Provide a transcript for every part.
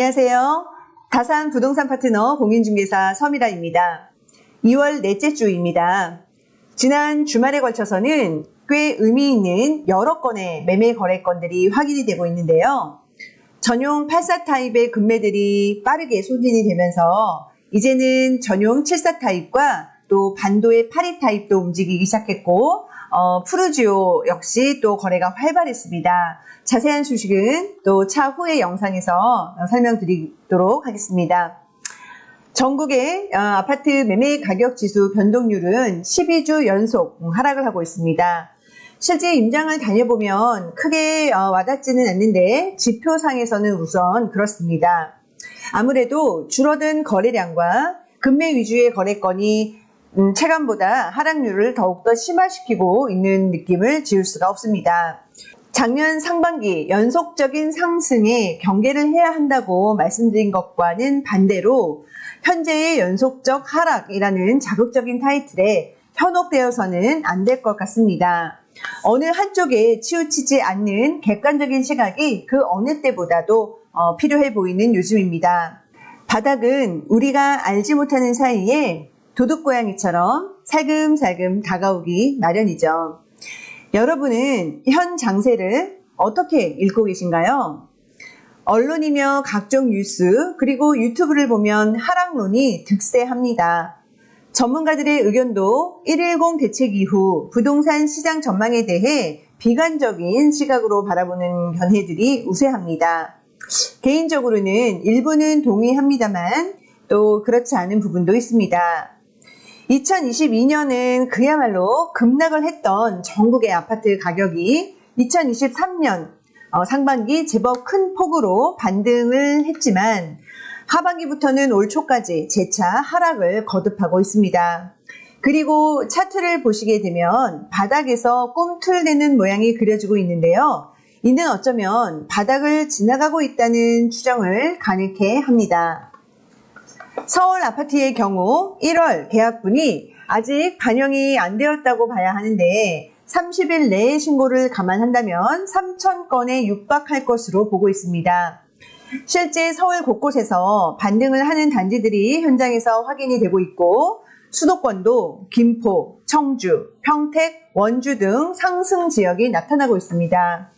안녕하세요. 다산 부동산 파트너 공인중개사 서미라입니다. 2월 넷째 주입니다. 지난 주말에 걸쳐서는 꽤 의미 있는 여러 건의 매매 거래건들이 확인이 되고 있는데요. 전용 84 타입의 금매들이 빠르게 소진이 되면서 이제는 전용 74 타입과 또 반도의 82 타입도 움직이기 시작했고 푸르지오 역시 또 거래가 활발했습니다. 자세한 소식은 또 차후의 영상에서 설명드리도록 하겠습니다. 전국의 아파트 매매 가격 지수 변동률은 12주 연속 하락을 하고 있습니다. 실제 임장을 다녀보면 크게 와닿지는 않는데 지표상에서는 우선 그렇습니다. 아무래도 줄어든 거래량과 금매 위주의 거래건이 체감보다 하락률을 더욱더 심화시키고 있는 느낌을 지울 수가 없습니다. 작년 상반기 연속적인 상승에 경계를 해야 한다고 말씀드린 것과는 반대로 현재의 연속적 하락이라는 자극적인 타이틀에 현혹되어서는 안 될 것 같습니다. 어느 한쪽에 치우치지 않는 객관적인 시각이 그 어느 때보다도 필요해 보이는 요즘입니다. 바닥은 우리가 알지 못하는 사이에 도둑고양이처럼 살금살금 다가오기 마련이죠. 여러분은 현 장세를 어떻게 읽고 계신가요? 언론이며 각종 뉴스 그리고 유튜브를 보면 하락론이 득세합니다. 전문가들의 의견도 1.10 대책 이후 부동산 시장 전망에 대해 비관적인 시각으로 바라보는 견해들이 우세합니다. 개인적으로는 일부는 동의합니다만 또 그렇지 않은 부분도 있습니다. 2022년은 그야말로 급락을 했던 전국의 아파트 가격이 2023년 상반기 제법 큰 폭으로 반등을 했지만 하반기부터는 올 초까지 재차 하락을 거듭하고 있습니다. 그리고 차트를 보시게 되면 바닥에서 꿈틀대는 모양이 그려지고 있는데요. 이는 어쩌면 바닥을 지나가고 있다는 추정을 가능케 합니다. 서울 아파트의 경우 1월 계약분이 아직 반영이 안 되었다고 봐야 하는데 30일 내에 신고를 감안한다면 3,000건에 육박할 것으로 보고 있습니다. 실제 서울 곳곳에서 반등을 하는 단지들이 현장에서 확인이 되고 있고 수도권도 김포, 청주, 평택, 원주 등 상승 지역이 나타나고 있습니다.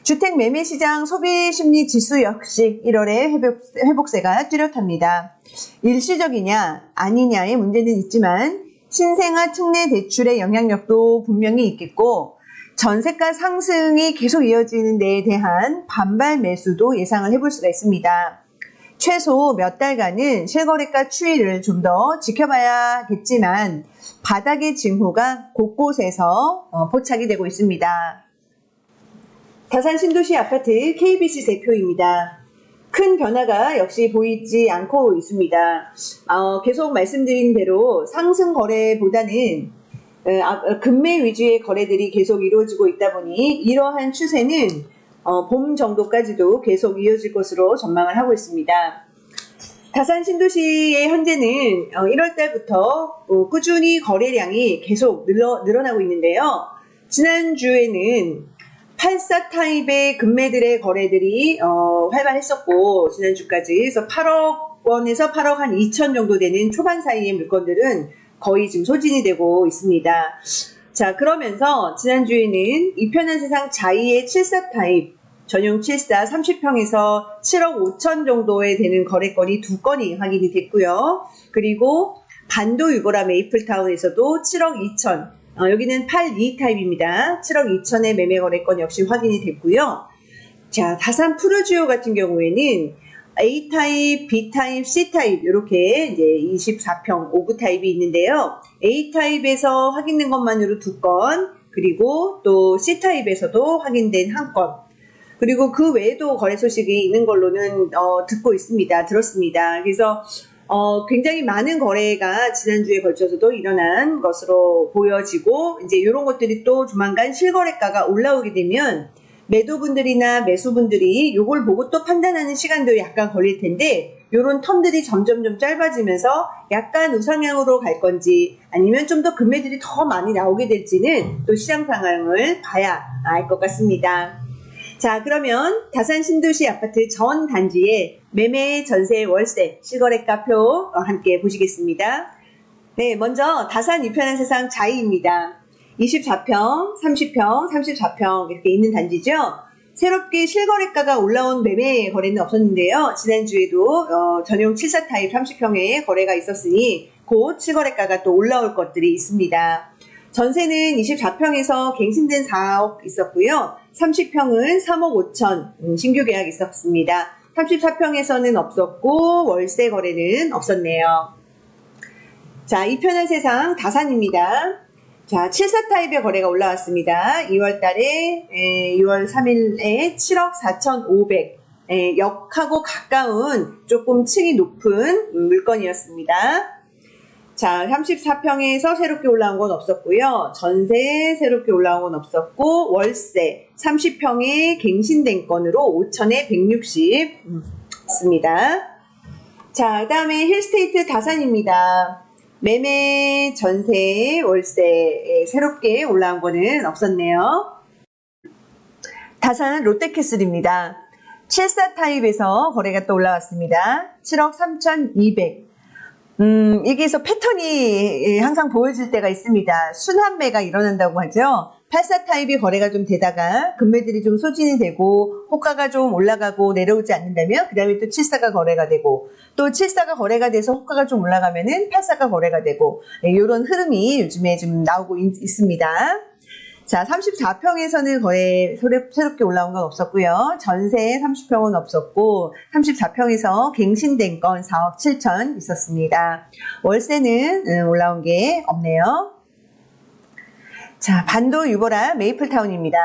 주택 매매 시장 소비 심리 지수 역시 1월에 회복세가 뚜렷합니다. 일시적이냐 아니냐의 문제는 있지만 신생아 특례 대출의 영향력도 분명히 있겠고 전세가 상승이 계속 이어지는 데에 대한 반발 매수도 예상을 해볼 수가 있습니다. 최소 몇 달간은 실거래가 추이를 좀 더 지켜봐야겠지만 바닥의 징후가 곳곳에서 포착이 되고 있습니다. 다산 신도시 아파트 KBC 대표입니다. 큰 변화가 역시 보이지 않고 있습니다. 계속 말씀드린 대로 상승 거래보다는 금매 위주의 거래들이 계속 이루어지고 있다 보니 이러한 추세는 봄 정도까지도 계속 이어질 것으로 전망을 하고 있습니다. 다산 신도시의 현재는 1월달부터 꾸준히 거래량이 계속 늘어나고 있는데요. 지난주에는 84 타입의 금매들의 거래들이 활발했었고 지난주까지 그래서 8억 원에서 8억 한 2천 정도 되는 초반 사이의 물건들은 거의 지금 소진이 되고 있습니다. 자, 그러면서 지난주에는 이편한 세상 자이의 74 타입 전용 74 30평에서 7억 5천 정도에 되는 거래건이 2건이 확인이 됐고요. 그리고 반도 유보라 메이플타운에서도 7억 2천 여기는 82 타입입니다. 7억 2천의 매매 거래건 역시 확인이 됐고요. 자, 다산 푸르지오 같은 경우에는 A 타입, B 타입, C 타입 이렇게 이제 24평 5구 타입이 있는데요. A 타입에서 확인된 것만으로 2건, 그리고 또 C 타입에서도 확인된 1건. 그리고 그 외에도 거래 소식이 있는 걸로는 들었습니다. 그래서 굉장히 많은 거래가 지난주에 걸쳐서도 일어난 것으로 보여지고 이제 이런 것들이 또 조만간 실거래가가 올라오게 되면 매도분들이나 매수분들이 이걸 보고 또 판단하는 시간도 약간 걸릴 텐데 이런 텀들이 점점 짧아지면서 약간 우상향으로 갈 건지 아니면 좀 더 금매들이 더 많이 나오게 될지는 또 시장 상황을 봐야 알 것 같습니다. 자, 그러면 다산 신도시 아파트 전 단지의 매매, 전세, 월세, 실거래가표 함께 보시겠습니다. 네, 먼저 다산 이편한 세상 자이입니다. 24평, 30평, 34평 이렇게 있는 단지죠. 새롭게 실거래가가 올라온 매매 거래는 없었는데요. 지난주에도 전용 74 타입 30평에 거래가 있었으니 곧 실거래가가 또 올라올 것들이 있습니다. 전세는 24평에서 갱신된 4억 있었고요. 30평은 3억 5천 신규 계약 있었습니다. 34평에서는 없었고 월세 거래는 없었네요. 자, 이편한 세상 다산입니다. 자, 74 타입의 거래가 올라왔습니다. 2월 달에 2월 3일에 7억 4,500 역하고 가까운 조금 층이 높은 물건이었습니다. 자, 34평에서 새롭게 올라온 건 없었고요. 전세 새롭게 올라온 건 없었고 월세 30평에 갱신된 건으로 5천에 160 있습니다. 자, 그 다음에 힐스테이트 다산입니다. 매매, 전세, 월세 새롭게 올라온 거는 없었네요. 다산 롯데캐슬입니다. 74 타입에서 거래가 또 올라왔습니다. 7억 3,200 여기에서 패턴이 항상 보여질 때가 있습니다. 순환매가 일어난다고 하죠. 84 타입이 거래가 좀 되다가 금매들이 좀 소진이 되고 호가가 좀 올라가고 내려오지 않는다면 그 다음에 또 74가 거래가 되고 또 74가 거래가 돼서 호가가 좀 올라가면은 84가 거래가 되고 이런 흐름이 요즘에 좀 나오고 있습니다. 자, 34평에서는 거의 새롭게 올라온 건 없었고요. 전세 30평은 없었고 34평에서 갱신된 건 4억 7천 있었습니다. 월세는 올라온 게 없네요. 자, 반도 유보라 메이플타운입니다.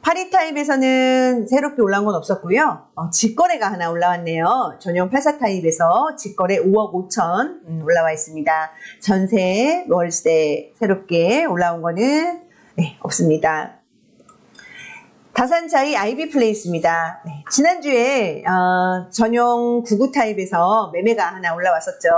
82 타입에서는 새롭게 올라온 건 없었고요. 직거래가 하나 올라왔네요. 전용 84 타입에서 직거래 5억 5천 올라와 있습니다. 전세, 월세 새롭게 올라온 거는 없습니다. 다산자이 아이비플레이스입니다. 지난주에 전용 99 타입에서 매매가 하나 올라왔었죠.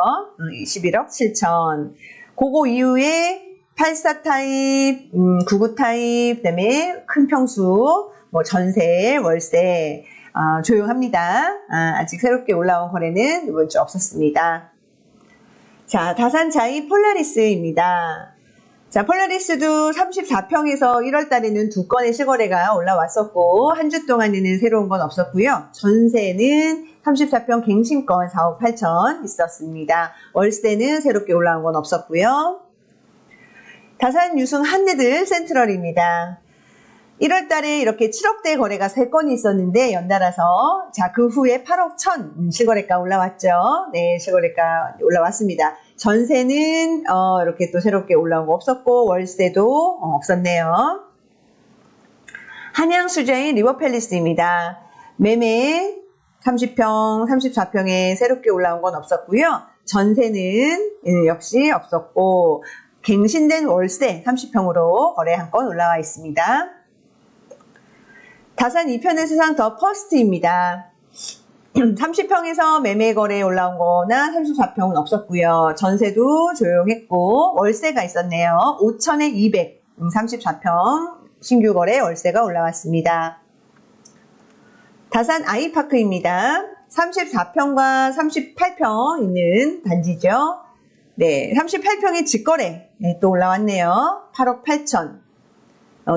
21억 7천. 그거 이후에 84 타입, 99 타입, 그다음에 큰 평수, 뭐 전세, 월세 조용합니다. 아직 새롭게 올라온 거래는 이번 주 없었습니다. 자, 다산자이 폴라리스입니다. 자, 폴라리스도 34평에서 1월 달에는 2건의 실거래가 올라왔었고 한 주 동안에는 새로운 건 없었고요. 전세는 34평 갱신권 4억 8천 있었습니다. 월세는 새롭게 올라온 건 없었고요. 다산 유승 한내들 센트럴입니다. 1월 달에 이렇게 7억대 거래가 3건이 있었는데 연달아서 자, 그 후에 8억 1천 실거래가 올라왔죠. 네, 실거래가 올라왔습니다. 전세는 이렇게 또 새롭게 올라온 거 없었고 월세도 없었네요. 한양수자인 리버팰리스입니다. 매매 30평, 34평에 새롭게 올라온 건 없었고요. 전세는 역시 없었고 갱신된 월세 30평으로 거래 한 건 올라와 있습니다. 다산 이편의 세상 더 퍼스트입니다. 30평에서 매매 거래에 올라온 거나 34평은 없었고요. 전세도 조용했고 월세가 있었네요. 5천에 200, 34평 신규 거래 월세가 올라왔습니다. 다산 아이파크입니다. 34평과 38평 있는 단지죠. 네, 38평의 직거래 또 올라왔네요. 8억 8천.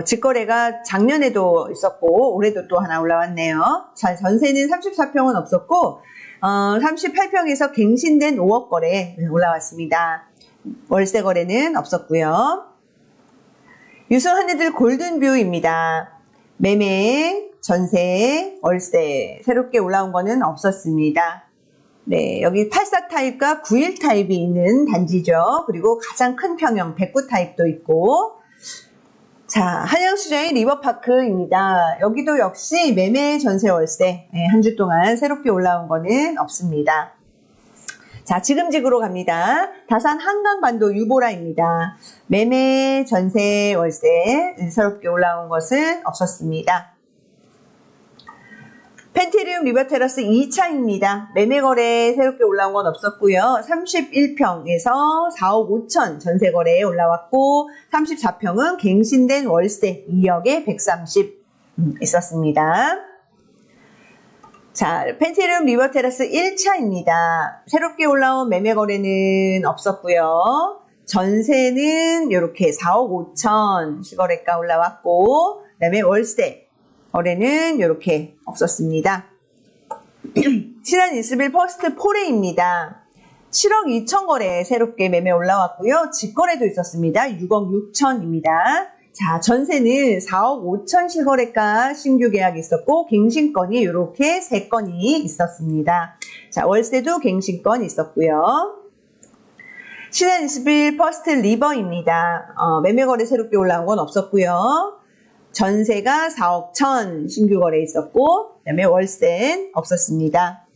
직거래가 작년에도 있었고 올해도 또 하나 올라왔네요. 자, 전세는 34평은 없었고 38평에서 갱신된 5억 거래 올라왔습니다. 월세 거래는 없었고요. 유승 한내들 골든뷰입니다. 매매, 전세, 월세 새롭게 올라온 거는 없었습니다. 네, 여기 84 타입과 91 타입이 있는 단지죠. 그리고 가장 큰 평형 109 타입도 있고 자, 한양수자인 리버파크입니다. 여기도 역시 매매, 전세, 월세 한 주 동안 새롭게 올라온 거는 없습니다. 자, 지금직으로 갑니다. 다산 한강반도 유보라입니다. 매매, 전세, 월세 새롭게 올라온 것은 없었습니다. 펜티리움 리버테라스 2차입니다. 매매거래 새롭게 올라온 건 없었고요. 31평에서 4억 5천 전세거래에 올라왔고 34평은 갱신된 월세 2억에 130 있었습니다. 자, 펜티룸 리버테라스 1차입니다. 새롭게 올라온 매매 거래는 없었고요. 전세는 이렇게 4억 5천 실거래가 올라왔고, 그다음에 월세 거래는 이렇게 없었습니다. 신한 이스빌 퍼스트 포레입니다. 7억 2천 거래 새롭게 매매 올라왔고요. 직거래도 있었습니다. 6억 6천입니다. 자, 전세는 4억 5천 실거래가 신규 계약이 있었고, 갱신건이 이렇게 3건이 있었습니다. 자, 월세도 갱신건 있었고요. 신한 이스빌 퍼스트 리버입니다. 매매 거래 새롭게 올라온 건 없었고요. 전세가 4억 천 신규 거래 있었고, 그다음에 월세는 없었습니다.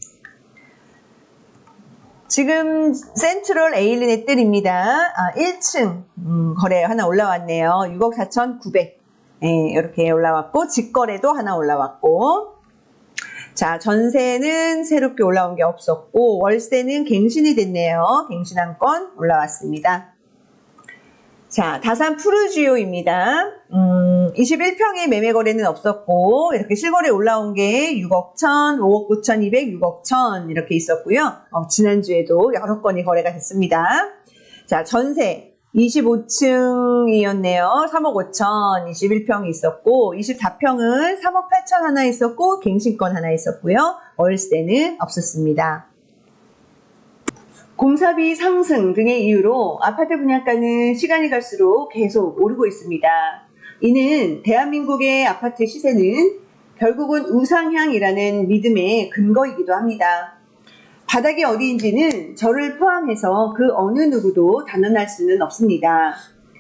지금 센트럴 에일린의 뜰입니다. 1층 거래 하나 올라왔네요. 6억 4,900 이렇게 올라왔고, 직거래도 하나 올라왔고, 자, 전세는 새롭게 올라온 게 없었고, 월세는 갱신이 됐네요. 갱신 한 건 올라왔습니다. 자, 다산 푸르지오입니다. 21평의 매매 거래는 없었고, 이렇게 실거래 올라온 게 6억 1천, 5억 9천 2백, 6억 1천 이렇게 있었고요. 지난주에도 여러 건이 거래가 됐습니다. 자, 전세 25층이었네요. 3억 5천 21평이 있었고, 24평은 3억 8천 하나 있었고, 갱신건 하나 있었고요. 월세는 없었습니다. 공사비 상승 등의 이유로 아파트 분양가는 시간이 갈수록 계속 오르고 있습니다. 이는 대한민국의 아파트 시세는 결국은 우상향이라는 믿음의 근거이기도 합니다. 바닥이 어디인지는 저를 포함해서 그 어느 누구도 단언할 수는 없습니다.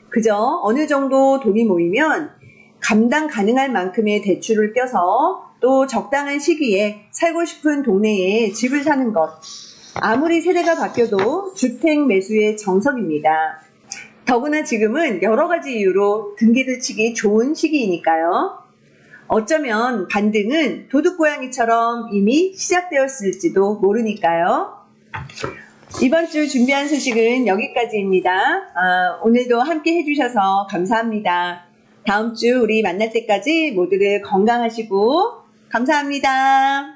그저 어느 정도 돈이 모이면 감당 가능할 만큼의 대출을 껴서 또 적당한 시기에 살고 싶은 동네에 집을 사는 것. 아무리 세대가 바뀌어도 주택 매수의 정석입니다. 더구나 지금은 여러 가지 이유로 등기를 치기 좋은 시기이니까요. 어쩌면 반등은 도둑고양이처럼 이미 시작되었을지도 모르니까요. 이번 주 준비한 소식은 여기까지입니다. 오늘도 함께 해주셔서 감사합니다. 다음 주 우리 만날 때까지 모두들 건강하시고 감사합니다.